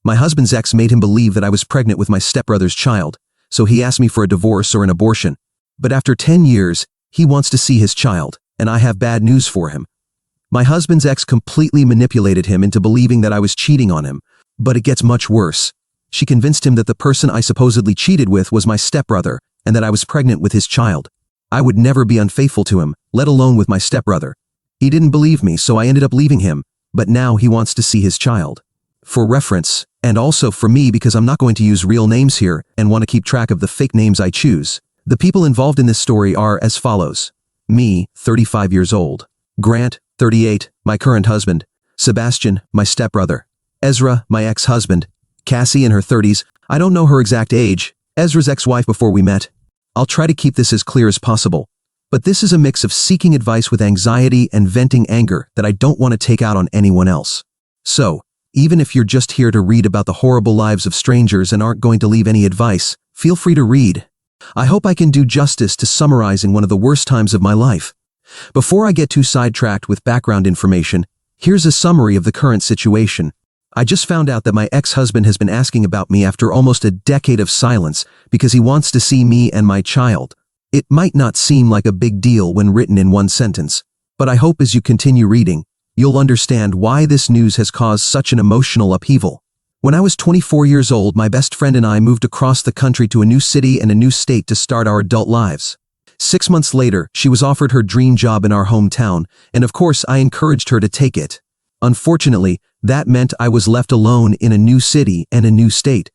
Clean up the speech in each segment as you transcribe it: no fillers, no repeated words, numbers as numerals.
My husband's ex made him believe that I was pregnant with my stepbrother's child, so he asked me for a divorce or an abortion. But after 10 years, he wants to see his child, and I have bad news for him. My husband's ex completely manipulated him into believing that I was cheating on him, but it gets much worse. She convinced him that the person I supposedly cheated with was my stepbrother, and that I was pregnant with his child. I would never be unfaithful to him, let alone with my stepbrother. He didn't believe me, so I ended up leaving him, but now he wants to see his child. For reference, and also for me because I'm not going to use real names here and want to keep track of the fake names I choose, the people involved in this story are as follows. Me, 35 years old. Grant, 38, my current husband. Sebastian, my stepbrother. Ezra, my ex-husband. Cassie in her 30s, I don't know her exact age, Ezra's ex-wife before we met. I'll try to keep this as clear as possible. But this is a mix of seeking advice with anxiety and venting anger that I don't want to take out on anyone else. So, even if you're just here to read about the horrible lives of strangers and aren't going to leave any advice, feel free to read. I hope I can do justice to summarizing one of the worst times of my life. Before I get too sidetracked with background information, here's a summary of the current situation. I just found out that my ex-husband has been asking about me after almost a decade of silence because he wants to see me and my child. It might not seem like a big deal when written in one sentence, but I hope as you continue reading, you'll understand why this news has caused such an emotional upheaval. When I was 24 years old, my best friend and I moved across the country to a new city and a new state to start our adult lives. 6 months later, she was offered her dream job in our hometown, and of course I encouraged her to take it. Unfortunately, that meant I was left alone in a new city and a new state.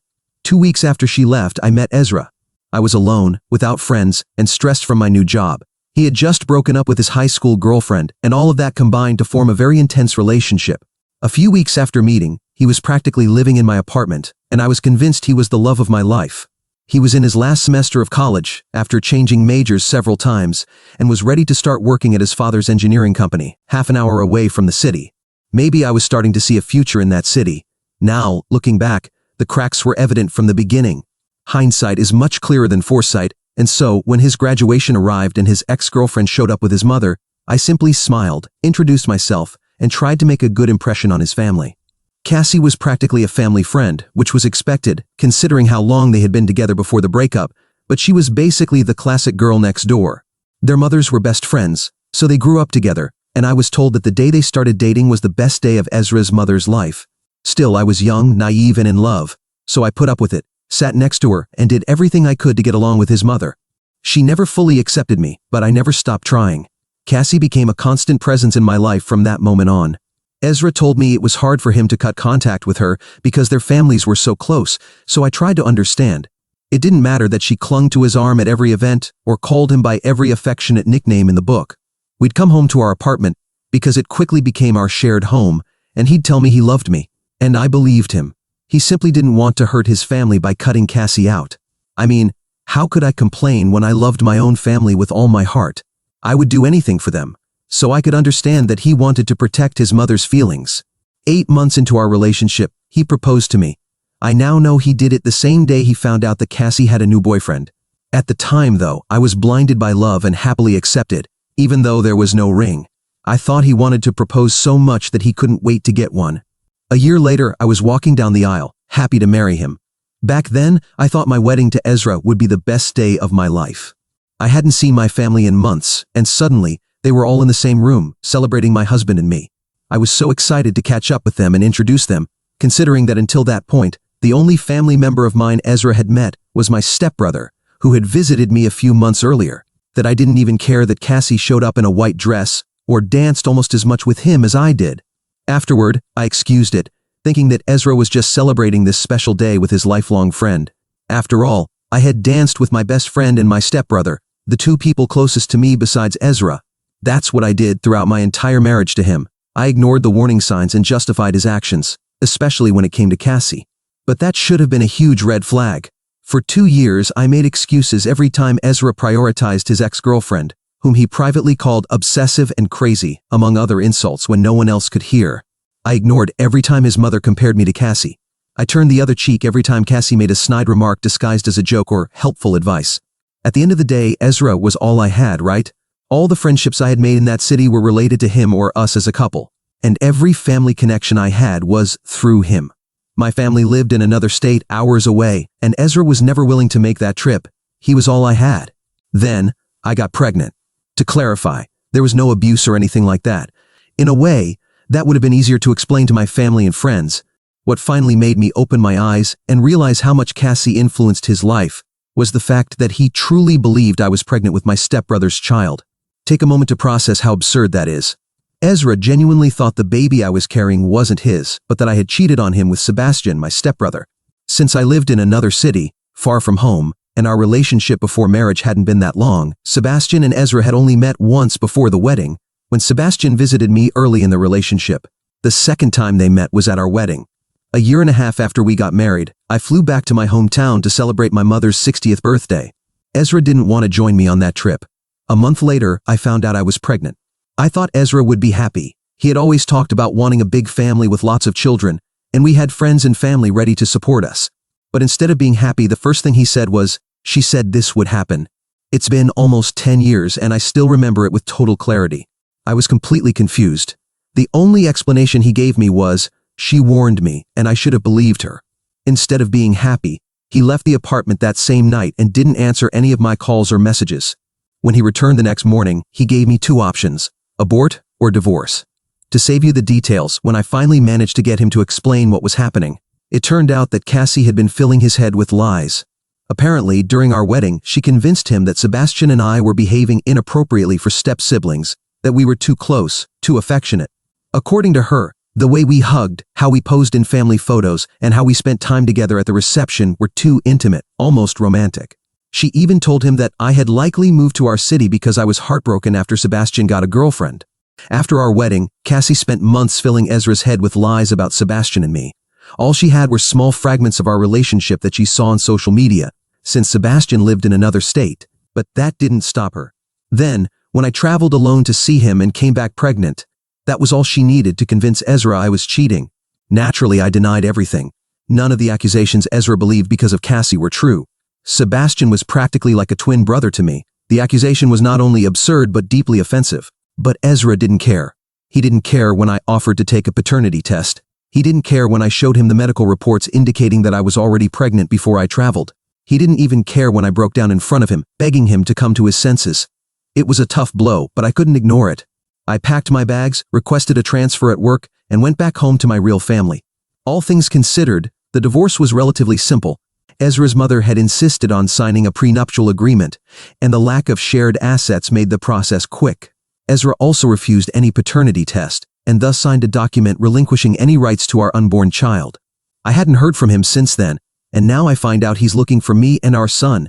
2 weeks after she left, I met Ezra. I was alone, without friends, and stressed from my new job. He had just broken up with his high school girlfriend, and all of that combined to form a very intense relationship. A few weeks after meeting, he was practically living in my apartment, and I was convinced he was the love of my life. He was in his last semester of college, after changing majors several times, and was ready to start working at his father's engineering company, half an hour away from the city. Maybe I was starting to see a future in that city. Now, looking back, the cracks were evident from the beginning. Hindsight is much clearer than foresight, and so, when his graduation arrived and his ex-girlfriend showed up with his mother, I simply smiled, introduced myself, and tried to make a good impression on his family. Cassie was practically a family friend, which was expected, considering how long they had been together before the breakup, but she was basically the classic girl next door. Their mothers were best friends, so they grew up together, and I was told that the day they started dating was the best day of Ezra's mother's life. Still, I was young, naive, and in love, so I put up with it, sat next to her, and did everything I could to get along with his mother. She never fully accepted me, but I never stopped trying. Cassie became a constant presence in my life from that moment on. Ezra told me it was hard for him to cut contact with her because their families were so close, so I tried to understand. It didn't matter that she clung to his arm at every event or called him by every affectionate nickname in the book. We'd come home to our apartment because it quickly became our shared home, and he'd tell me he loved me, and I believed him. He simply didn't want to hurt his family by cutting Cassie out. I mean, how could I complain when I loved my own family with all my heart? I would do anything for them, so I could understand that he wanted to protect his mother's feelings. 8 months into our relationship, he proposed to me. I now know he did it the same day he found out that Cassie had a new boyfriend. At the time, though, I was blinded by love and happily accepted, even though there was no ring. I thought he wanted to propose so much that he couldn't wait to get one. A year later, I was walking down the aisle, happy to marry him. Back then, I thought my wedding to Ezra would be the best day of my life. I hadn't seen my family in months, and suddenly, they were all in the same room, celebrating my husband and me. I was so excited to catch up with them and introduce them, considering that until that point, the only family member of mine Ezra had met was my stepbrother, who had visited me a few months earlier, that I didn't even care that Cassie showed up in a white dress or danced almost as much with him as I did. Afterward, I excused it, thinking that Ezra was just celebrating this special day with his lifelong friend. After all, I had danced with my best friend and my stepbrother, the two people closest to me besides Ezra. That's what I did throughout my entire marriage to him. I ignored the warning signs and justified his actions, especially when it came to Cassie. But that should have been a huge red flag. For 2 years, I made excuses every time Ezra prioritized his ex-girlfriend, whom he privately called obsessive and crazy, among other insults when no one else could hear. I ignored every time his mother compared me to Cassie. I turned the other cheek every time Cassie made a snide remark disguised as a joke or helpful advice. At the end of the day, Ezra was all I had, right? All the friendships I had made in that city were related to him or us as a couple, and every family connection I had was through him. My family lived in another state hours away, and Ezra was never willing to make that trip. He was all I had. Then, I got pregnant. To clarify, there was no abuse or anything like that. In a way, that would have been easier to explain to my family and friends. What finally made me open my eyes and realize how much Cassie influenced his life was the fact that he truly believed I was pregnant with my stepbrother's child. Take a moment to process how absurd that is. Ezra genuinely thought the baby I was carrying wasn't his, but that I had cheated on him with Sebastian, my stepbrother. Since I lived in another city, far from home, and our relationship before marriage hadn't been that long, Sebastian and Ezra had only met once before the wedding, when Sebastian visited me early in the relationship. The second time they met was at our wedding. A year and a half after we got married, I flew back to my hometown to celebrate my mother's 60th birthday. Ezra didn't want to join me on that trip. A month later, I found out I was pregnant. I thought Ezra would be happy. He had always talked about wanting a big family with lots of children, and we had friends and family ready to support us. But instead of being happy, the first thing he said was, "She said this would happen." It's been almost 10 years and I still remember it with total clarity. I was completely confused. The only explanation he gave me was, "She warned me and I should have believed her." Instead of being happy, he left the apartment that same night and didn't answer any of my calls or messages. When he returned the next morning, he gave me two options: abort or divorce. To save you the details, when I finally managed to get him to explain what was happening, it turned out that Cassie had been filling his head with lies. Apparently, during our wedding, she convinced him that Sebastian and I were behaving inappropriately for step-siblings, that we were too close, too affectionate. According to her, the way we hugged, how we posed in family photos, and how we spent time together at the reception were too intimate, almost romantic. She even told him that I had likely moved to our city because I was heartbroken after Sebastian got a girlfriend. After our wedding, Cassie spent months filling Ezra's head with lies about Sebastian and me. All she had were small fragments of our relationship that she saw on social media, since Sebastian lived in another state. But that didn't stop her. Then, when I traveled alone to see him and came back pregnant, that was all she needed to convince Ezra I was cheating. Naturally, I denied everything. None of the accusations Ezra believed because of Cassie were true. Sebastian was practically like a twin brother to me. The accusation was not only absurd but deeply offensive. But Ezra didn't care. He didn't care when I offered to take a paternity test. He didn't care when I showed him the medical reports indicating that I was already pregnant before I traveled. He didn't even care when I broke down in front of him, begging him to come to his senses. It was a tough blow, but I couldn't ignore it. I packed my bags, requested a transfer at work, and went back home to my real family. All things considered, the divorce was relatively simple. Ezra's mother had insisted on signing a prenuptial agreement, and the lack of shared assets made the process quick. Ezra also refused any paternity test, and thus signed a document relinquishing any rights to our unborn child. I hadn't heard from him since then, and now I find out he's looking for me and our son.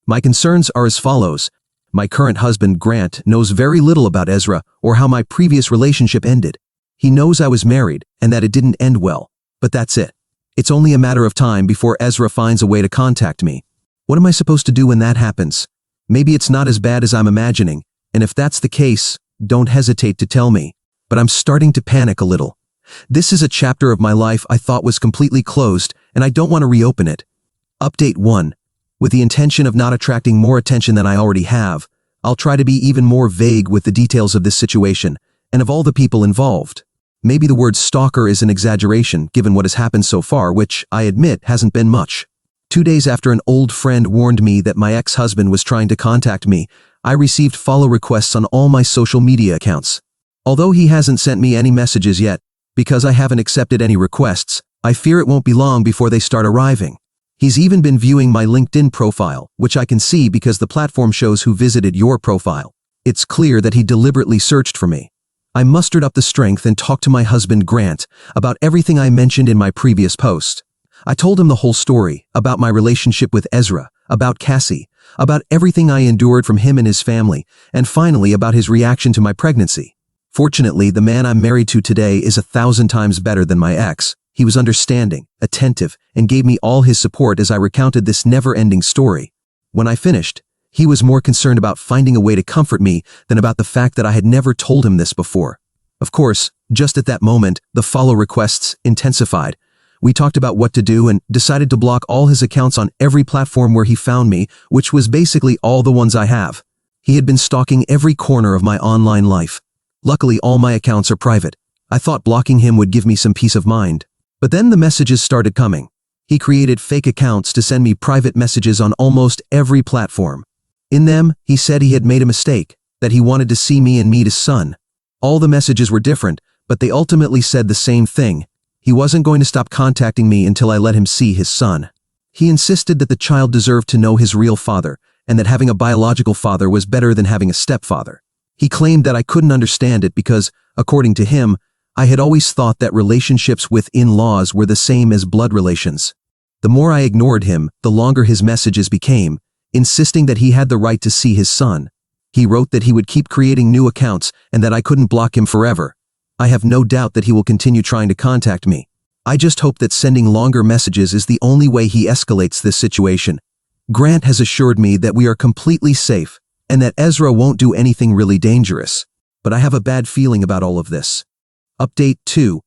My concerns are as follows. My current husband, Grant, knows very little about Ezra or how my previous relationship ended. He knows I was married and that it didn't end well, but that's it. It's only a matter of time before Ezra finds a way to contact me. What am I supposed to do when that happens? Maybe it's not as bad as I'm imagining, and if that's the case, don't hesitate to tell me. But I'm starting to panic a little. This is a chapter of my life I thought was completely closed, and I don't want to reopen it. Update 1. With the intention of not attracting more attention than I already have, I'll try to be even more vague with the details of this situation, and of all the people involved. Maybe the word stalker is an exaggeration given what has happened so far, which, I admit, hasn't been much. 2 days after an old friend warned me that my ex-husband was trying to contact me, I received follow requests on all my social media accounts. Although he hasn't sent me any messages yet, because I haven't accepted any requests, I fear it won't be long before they start arriving. He's even been viewing my LinkedIn profile, which I can see because the platform shows who visited your profile. It's clear that he deliberately searched for me. I mustered up the strength and talked to my husband Grant about everything I mentioned in my previous post. I told him the whole story, about my relationship with Ezra, about Cassie, about everything I endured from him and his family, and finally about his reaction to my pregnancy. Fortunately, the man I'm married to today is 1,000 times better than my ex. He was understanding, attentive, and gave me all his support as I recounted this never-ending story. When I finished, he was more concerned about finding a way to comfort me than about the fact that I had never told him this before. Of course, just at that moment, the follow requests intensified. We talked about what to do and decided to block all his accounts on every platform where he found me, which was basically all the ones I have. He had been stalking every corner of my online life. Luckily, all my accounts are private. I thought blocking him would give me some peace of mind. But then the messages started coming. He created fake accounts to send me private messages on almost every platform. In them, he said he had made a mistake, that he wanted to see me and meet his son. All the messages were different, but they ultimately said the same thing. He wasn't going to stop contacting me until I let him see his son. He insisted that the child deserved to know his real father, and that having a biological father was better than having a stepfather. He claimed that I couldn't understand it because, according to him, I had always thought that relationships with in-laws were the same as blood relations. The more I ignored him, the longer his messages became, insisting that he had the right to see his son. He wrote that he would keep creating new accounts and that I couldn't block him forever. I have no doubt that he will continue trying to contact me. I just hope that sending longer messages is the only way he escalates this situation. Grant has assured me that we are completely safe and that Ezra won't do anything really dangerous. But I have a bad feeling about all of this. Update 2.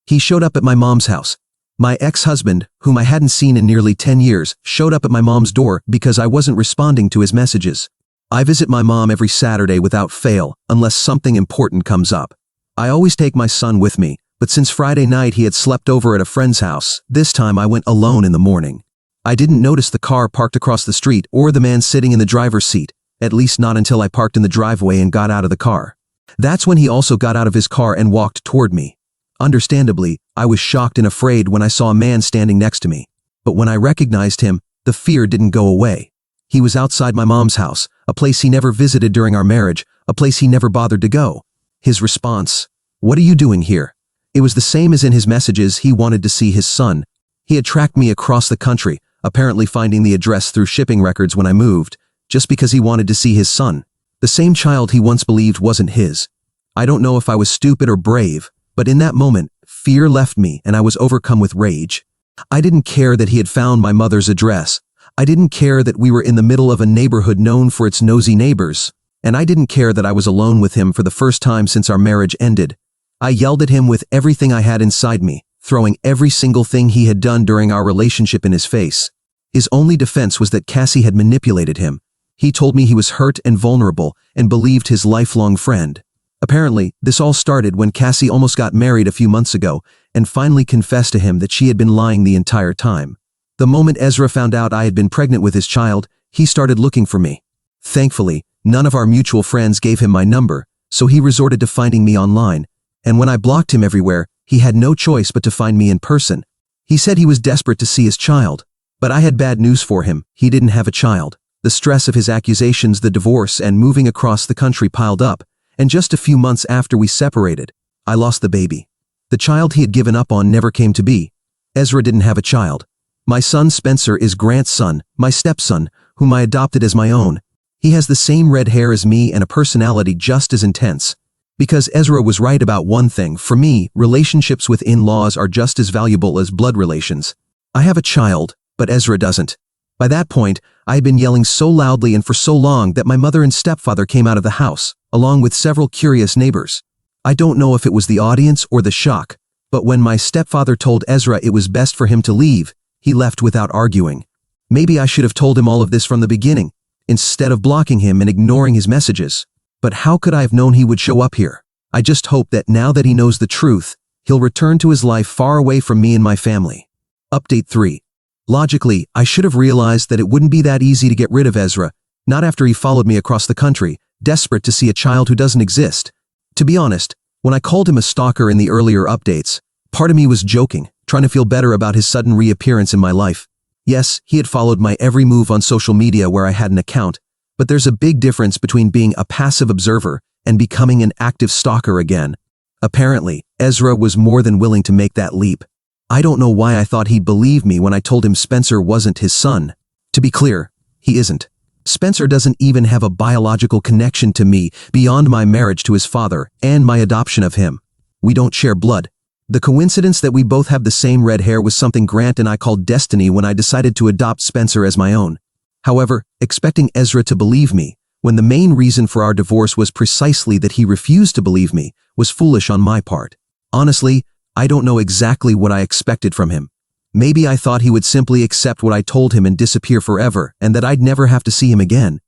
He showed up at my mom's house. My ex-husband, whom I hadn't seen in nearly 10 years, showed up at my mom's door because I wasn't responding to his messages. I visit my mom every Saturday without fail, unless something important comes up. I always take my son with me, but since Friday night he had slept over at a friend's house. This time I went alone in the morning. I didn't notice the car parked across the street or the man sitting in the driver's seat, at least not until I parked in the driveway and got out of the car. That's when he also got out of his car and walked toward me. Understandably, I was shocked and afraid when I saw a man standing next to me. But when I recognized him, the fear didn't go away. He was outside my mom's house, a place he never visited during our marriage, a place he never bothered to go. His response, "What are you doing here?" It was the same as in his messages. He wanted to see his son. He had tracked me across the country, apparently finding the address through shipping records when I moved, just because he wanted to see his son. The same child he once believed wasn't his. I don't know if I was stupid or brave, but in that moment, fear left me and I was overcome with rage. I didn't care that he had found my mother's address. I didn't care that we were in the middle of a neighborhood known for its nosy neighbors. And I didn't care that I was alone with him for the first time since our marriage ended. I yelled at him with everything I had inside me, throwing every single thing he had done during our relationship in his face. His only defense was that Cassie had manipulated him. He told me he was hurt and vulnerable and believed his lifelong friend. Apparently, this all started when Cassie almost got married a few months ago and finally confessed to him that she had been lying the entire time. The moment Ezra found out I had been pregnant with his child, he started looking for me. Thankfully, none of our mutual friends gave him my number, so he resorted to finding me online. And when I blocked him everywhere, he had no choice but to find me in person. He said he was desperate to see his child. But I had bad news for him. He didn't have a child. The stress of his accusations, the divorce, and moving across the country piled up. And just a few months after we separated, I lost the baby. The child he had given up on never came to be. Ezra didn't have a child. My son Spencer is Grant's son, my stepson, whom I adopted as my own. He has the same red hair as me and a personality just as intense. Because Ezra was right about one thing, for me, relationships with in-laws are just as valuable as blood relations. I have a child, but Ezra doesn't. By that point, I had been yelling so loudly and for so long that my mother and stepfather came out of the house, along with several curious neighbors. I don't know if it was the audience or the shock, but when my stepfather told Ezra it was best for him to leave, he left without arguing. Maybe I should have told him all of this from the beginning, instead of blocking him and ignoring his messages. But how could I have known he would show up here? I just hope that now that he knows the truth, he'll return to his life far away from me and my family. Update 3. Logically, I should have realized that it wouldn't be that easy to get rid of Ezra, not after he followed me across the country, desperate to see a child who doesn't exist. To be honest, when I called him a stalker in the earlier updates, part of me was joking, trying to feel better about his sudden reappearance in my life. Yes, he had followed my every move on social media where I had an account, but there's a big difference between being a passive observer and becoming an active stalker again. Apparently, Ezra was more than willing to make that leap. I don't know why I thought he'd believe me when I told him Spencer wasn't his son. To be clear, he isn't. Spencer doesn't even have a biological connection to me beyond my marriage to his father and my adoption of him. We don't share blood. The coincidence that we both have the same red hair was something Grant and I called destiny when I decided to adopt Spencer as my own. However, expecting Ezra to believe me, when the main reason for our divorce was precisely that he refused to believe me, was foolish on my part. Honestly, I don't know exactly what I expected from him. Maybe I thought he would simply accept what I told him and disappear forever, and that I'd never have to see him again.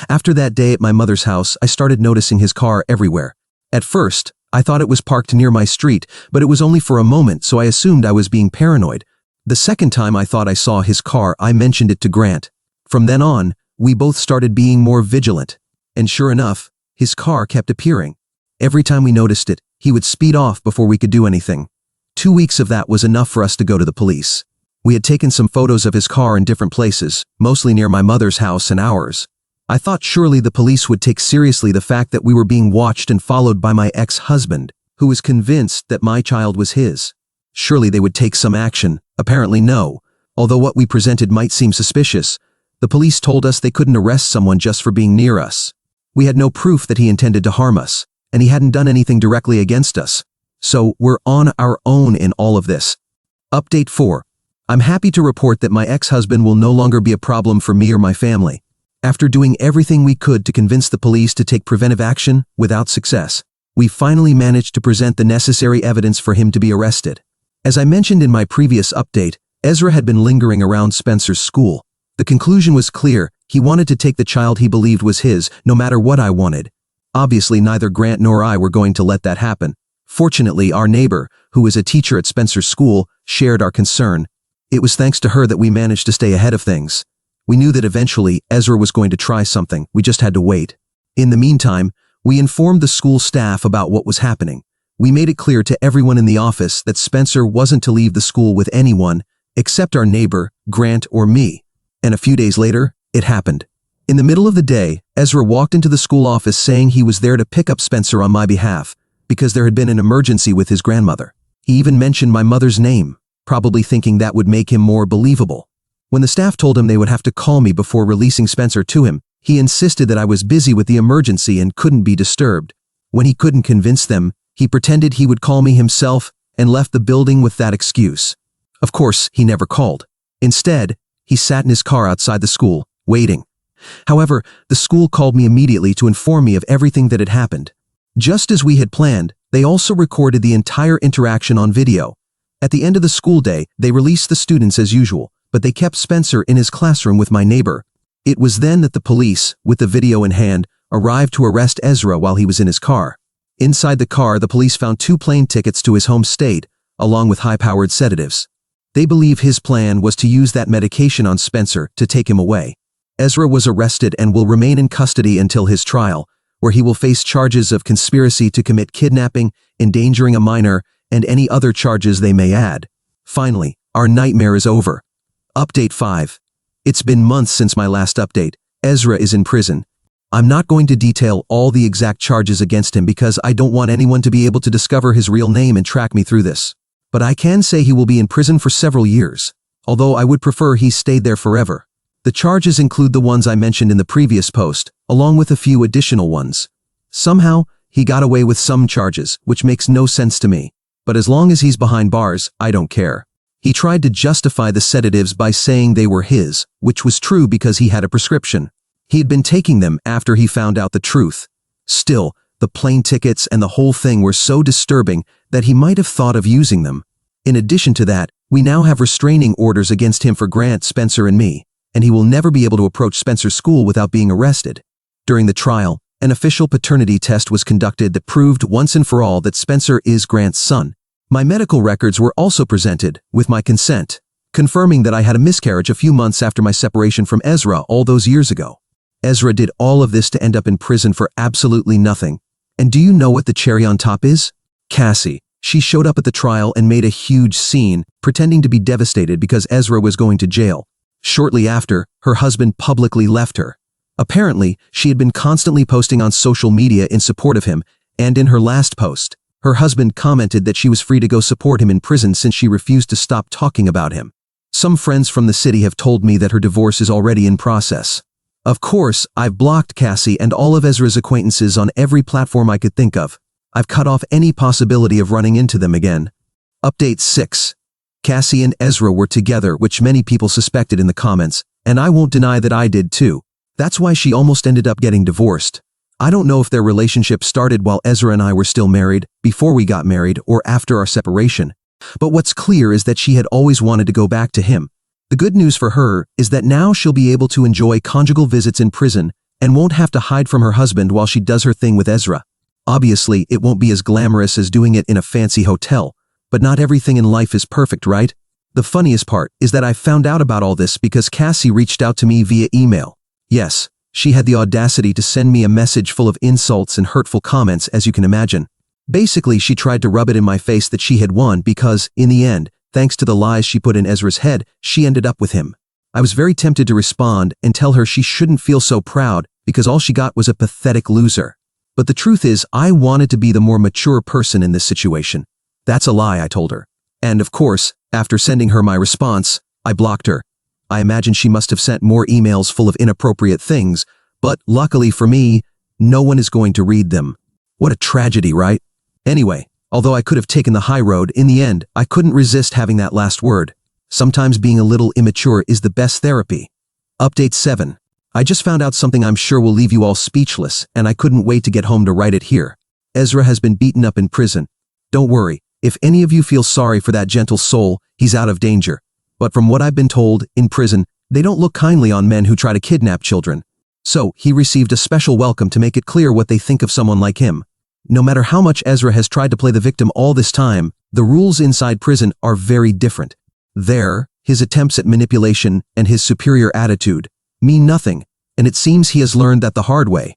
After that day at my mother's house, I started noticing his car everywhere. At first, I thought it was parked near my street, but it was only for a moment, so I assumed I was being paranoid. The second time I thought I saw his car, I mentioned it to Grant. From then on, we both started being more vigilant. And sure enough, his car kept appearing. Every time we noticed it, he would speed off before we could do anything. 2 weeks of that was enough for us to go to the police. We had taken some photos of his car in different places, mostly near my mother's house and ours. I thought surely the police would take seriously the fact that we were being watched and followed by my ex-husband, who was convinced that my child was his. Surely they would take some action. Apparently no. Although what we presented might seem suspicious, the police told us they couldn't arrest someone just for being near us. We had no proof that he intended to harm us, and he hadn't done anything directly against us. So we're on our own in all of this. Update 4. I'm happy to report that my ex-husband will no longer be a problem for me or my family. After doing everything we could to convince the police to take preventive action without success, we finally managed to present the necessary evidence for him to be arrested. As I mentioned in my previous update, Ezra had been lingering around Spencer's school. The conclusion was clear. He wanted to take the child he believed was his, no matter what I wanted. Obviously, neither Grant nor I were going to let that happen. Fortunately, our neighbor, who was a teacher at Spencer's school, shared our concern. It was thanks to her that we managed to stay ahead of things. We knew that eventually Ezra was going to try something. We just had to wait. In the meantime, we informed the school staff about what was happening. We made it clear to everyone in the office that Spencer wasn't to leave the school with anyone except our neighbor, Grant, or me. And a few days later, it happened. In the middle of the day, Ezra walked into the school office saying he was there to pick up Spencer on my behalf because there had been an emergency with his grandmother. He even mentioned my mother's name, probably thinking that would make him more believable. When the staff told him they would have to call me before releasing Spencer to him, he insisted that I was busy with the emergency and couldn't be disturbed. When he couldn't convince them, he pretended he would call me himself and left the building with that excuse. Of course, he never called. Instead, he sat in his car outside the school, waiting. However, the school called me immediately to inform me of everything that had happened. Just as we had planned, they also recorded the entire interaction on video. At the end of the school day, they released the students as usual, but they kept Spencer in his classroom with my neighbor. It was then that the police, with the video in hand, arrived to arrest Ezra while he was in his car. Inside the car, the police found 2 plane tickets to his home state, along with high-powered sedatives. They believe his plan was to use that medication on Spencer to take him away. Ezra was arrested and will remain in custody until his trial, where he will face charges of conspiracy to commit kidnapping, endangering a minor, and any other charges they may add. Finally, our nightmare is over. Update 5. It's been months since my last update. Ezra is in prison. I'm not going to detail all the exact charges against him because I don't want anyone to be able to discover his real name and track me through this. But I can say he will be in prison for several years, although I would prefer he stayed there forever. The charges include the ones I mentioned in the previous post, along with a few additional ones. Somehow, he got away with some charges, which makes no sense to me. But as long as he's behind bars, I don't care. He tried to justify the sedatives by saying they were his, which was true because he had a prescription. He had been taking them after he found out the truth. Still, the plane tickets and the whole thing were so disturbing that he might have thought of using them. In addition to that, we now have restraining orders against him for Grant, Spencer, and me, and he will never be able to approach Spencer's school without being arrested. During the trial, an official paternity test was conducted that proved once and for all that Spencer is Grant's son. My medical records were also presented, with my consent, confirming that I had a miscarriage a few months after my separation from Ezra all those years ago. Ezra did all of this to end up in prison for absolutely nothing. And do you know what the cherry on top is? Cassie. She showed up at the trial and made a huge scene, pretending to be devastated because Ezra was going to jail. Shortly after, her husband publicly left her. Apparently, she had been constantly posting on social media in support of him, and in her last post, her husband commented that she was free to go support him in prison since she refused to stop talking about him. Some friends from the city have told me that her divorce is already in process. Of course, I've blocked Cassie and all of Ezra's acquaintances on every platform I could think of. I've cut off any possibility of running into them again. Update 6. Cassie and Ezra were together, which many people suspected in the comments, and I won't deny that I did too. That's why she almost ended up getting divorced. I don't know if their relationship started while Ezra and I were still married, before we got married, or after our separation. But what's clear is that she had always wanted to go back to him. The good news for her is that now she'll be able to enjoy conjugal visits in prison and won't have to hide from her husband while she does her thing with Ezra. Obviously, it won't be as glamorous as doing it in a fancy hotel, but not everything in life is perfect, right? The funniest part is that I found out about all this because Cassie reached out to me via email. Yes, she had the audacity to send me a message full of insults and hurtful comments, as you can imagine. Basically, she tried to rub it in my face that she had won because, in the end, thanks to the lies she put in Ezra's head, she ended up with him. I was very tempted to respond and tell her she shouldn't feel so proud because all she got was a pathetic loser. But the truth is, I wanted to be the more mature person in this situation. That's a lie, I told her. And of course, after sending her my response, I blocked her. I imagine she must have sent more emails full of inappropriate things, but luckily for me, no one is going to read them. What a tragedy, right? Anyway, although I could have taken the high road, in the end, I couldn't resist having that last word. Sometimes being a little immature is the best therapy. Update 7. I just found out something I'm sure will leave you all speechless, and I couldn't wait to get home to write it here. Ezra has been beaten up in prison. Don't worry, if any of you feel sorry for that gentle soul, he's out of danger. But from what I've been told, in prison, they don't look kindly on men who try to kidnap children. So, he received a special welcome to make it clear what they think of someone like him. No matter how much Ezra has tried to play the victim all this time, the rules inside prison are very different. There, his attempts at manipulation and his superior attitude mean nothing, and it seems he has learned that the hard way.